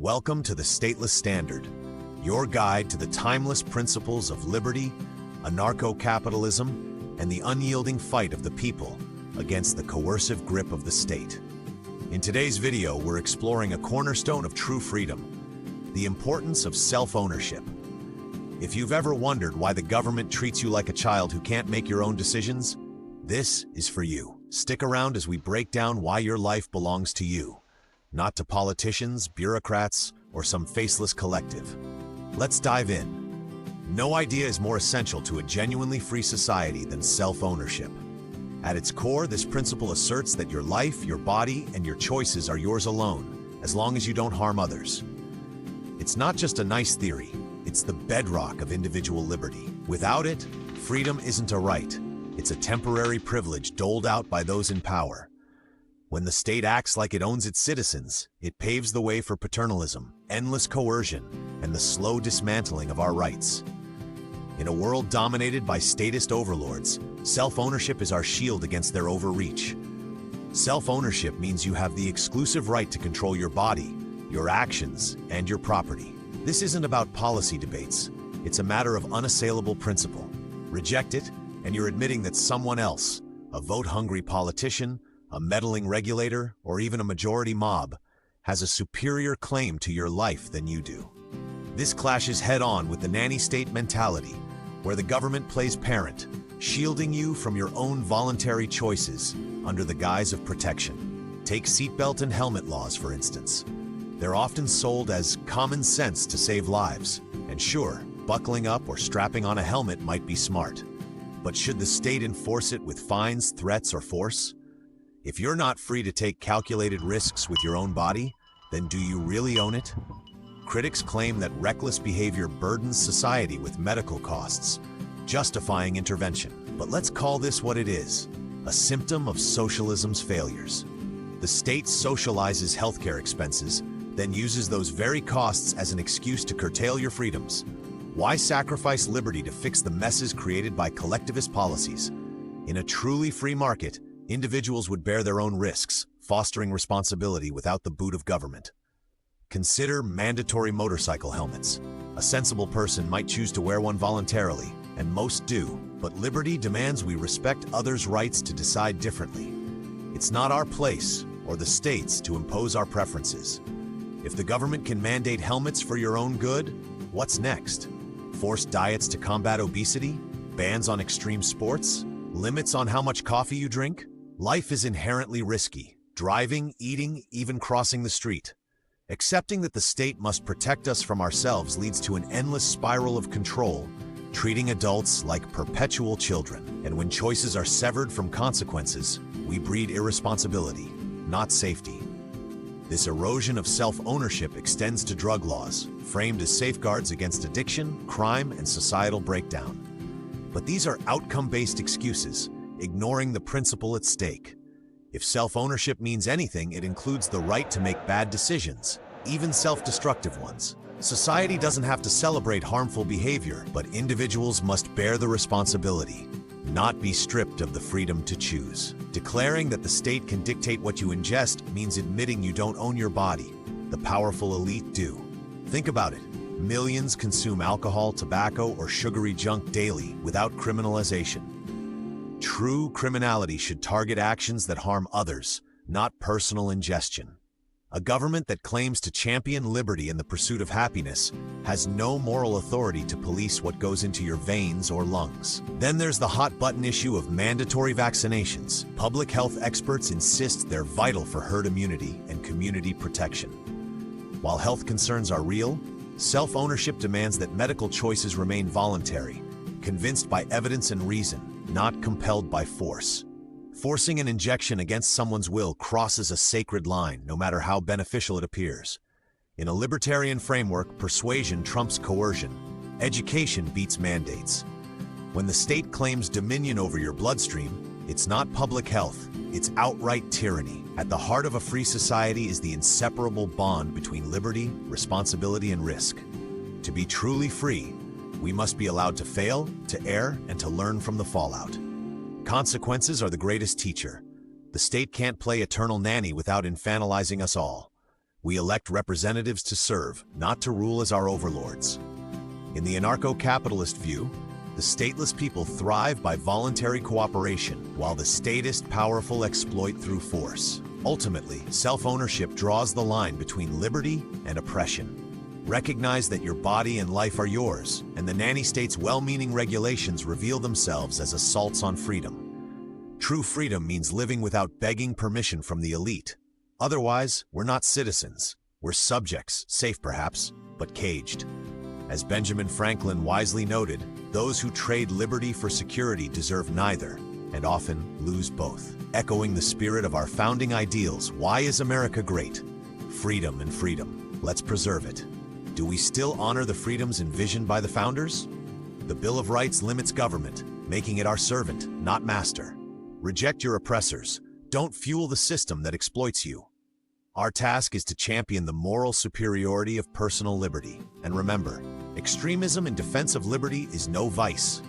Welcome to the Stateless Standard, your guide to the timeless principles of liberty, anarcho-capitalism, and the unyielding fight of the people against the coercive grip of the state. In today's video, we're exploring a cornerstone of true freedom, the importance of self-ownership. If you've ever wondered why the government treats you like a child who can't make your own decisions, this is for you. Stick around as we break down why your life belongs to you, not to politicians, bureaucrats, or some faceless collective. Let's dive in. No idea is more essential to a genuinely free society than self-ownership. At its core, this principle asserts that your life, your body, and your choices are yours alone, as long as you don't harm others. It's not just a nice theory, it's the bedrock of individual liberty. Without it, freedom isn't a right. It's a temporary privilege doled out by those in power. When the state acts like it owns its citizens, it paves the way for paternalism, endless coercion, and the slow dismantling of our rights. In a world dominated by statist overlords, self-ownership is our shield against their overreach. Self-ownership means you have the exclusive right to control your body, your actions, and your property. This isn't about policy debates. It's a matter of unassailable principle. Reject it, and you're admitting that someone else, a vote-hungry politician, a meddling regulator, or even a majority mob, has a superior claim to your life than you do. This clashes head-on with the nanny state mentality, where the government plays parent, shielding you from your own voluntary choices under the guise of protection. Take seatbelt and helmet laws, for instance. They're often sold as common sense to save lives, and sure, buckling up or strapping on a helmet might be smart. But should the state enforce it with fines, threats, or force? If you're not free to take calculated risks with your own body, then do you really own it? Critics claim that reckless behavior burdens society with medical costs, justifying intervention. But let's call this what it is, a symptom of socialism's failures. The state socializes healthcare expenses, then uses those very costs as an excuse to curtail your freedoms. Why sacrifice liberty to fix the messes created by collectivist policies? In a truly free market, individuals would bear their own risks, fostering responsibility without the boot of government. Consider mandatory motorcycle helmets. A sensible person might choose to wear one voluntarily, and most do, but liberty demands we respect others' rights to decide differently. It's not our place, or the state's, to impose our preferences. If the government can mandate helmets for your own good, what's next? Forced diets to combat obesity? Bans on extreme sports? Limits on how much coffee you drink? Life is inherently risky. Driving, eating, even crossing the street. Accepting that the state must protect us from ourselves leads to an endless spiral of control, treating adults like perpetual children. And when choices are severed from consequences, we breed irresponsibility, not safety. This erosion of self-ownership extends to drug laws, framed as safeguards against addiction, crime, and societal breakdown. But these are outcome-based excuses, ignoring the principle at stake. If self-ownership means anything, it includes the right to make bad decisions, even self-destructive ones. Society doesn't have to celebrate harmful behavior, but individuals must bear the responsibility, not be stripped of the freedom to choose. Declaring that the state can dictate what you ingest means admitting you don't own your body. The powerful elite do. Think about it. Millions consume alcohol, tobacco, or sugary junk daily without criminalization. True criminality should target actions that harm others, not personal ingestion. A government that claims to champion liberty in the pursuit of happiness has no moral authority to police what goes into your veins or lungs. Then there's the hot-button issue of mandatory vaccinations. Public health experts insist they're vital for herd immunity and community protection. While health concerns are real, self-ownership demands that medical choices remain voluntary, convinced by evidence and reason, not compelled by force. Forcing an injection against someone's will crosses a sacred line, no matter how beneficial it appears. In a libertarian framework, persuasion trumps coercion. Education beats mandates. When the state claims dominion over your bloodstream, it's not public health, it's outright tyranny. At the heart of a free society is the inseparable bond between liberty, responsibility, and risk. To be truly free, we must be allowed to fail, to err, and to learn from the fallout. Consequences are the greatest teacher. The state can't play eternal nanny without infantilizing us all. We elect representatives to serve, not to rule as our overlords. In the anarcho-capitalist view, the stateless people thrive by voluntary cooperation, while the statist powerful exploit through force. Ultimately, self-ownership draws the line between liberty and oppression. Recognize that your body and life are yours, and the nanny state's well-meaning regulations reveal themselves as assaults on freedom. True freedom means living without begging permission from the elite. Otherwise, we're not citizens. We're subjects, safe perhaps, but caged. As Benjamin Franklin wisely noted, those who trade liberty for security deserve neither, and often lose both. Echoing the spirit of our founding ideals, why is America great? Freedom and freedom. Let's preserve it. Do we still honor the freedoms envisioned by the founders? The Bill of Rights limits government, making it our servant, not master. Reject your oppressors. Don't fuel the system that exploits you. Our task is to champion the moral superiority of personal liberty. And remember, extremism in defense of liberty is no vice.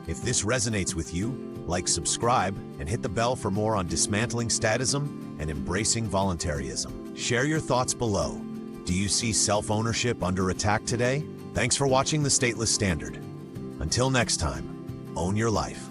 If this resonates with you, like, subscribe, and hit the bell for more on dismantling statism and embracing voluntarism. Share your thoughts below. Do you see self-ownership under attack today? Thanks for watching the Stateless Standard. Until next time, own your life.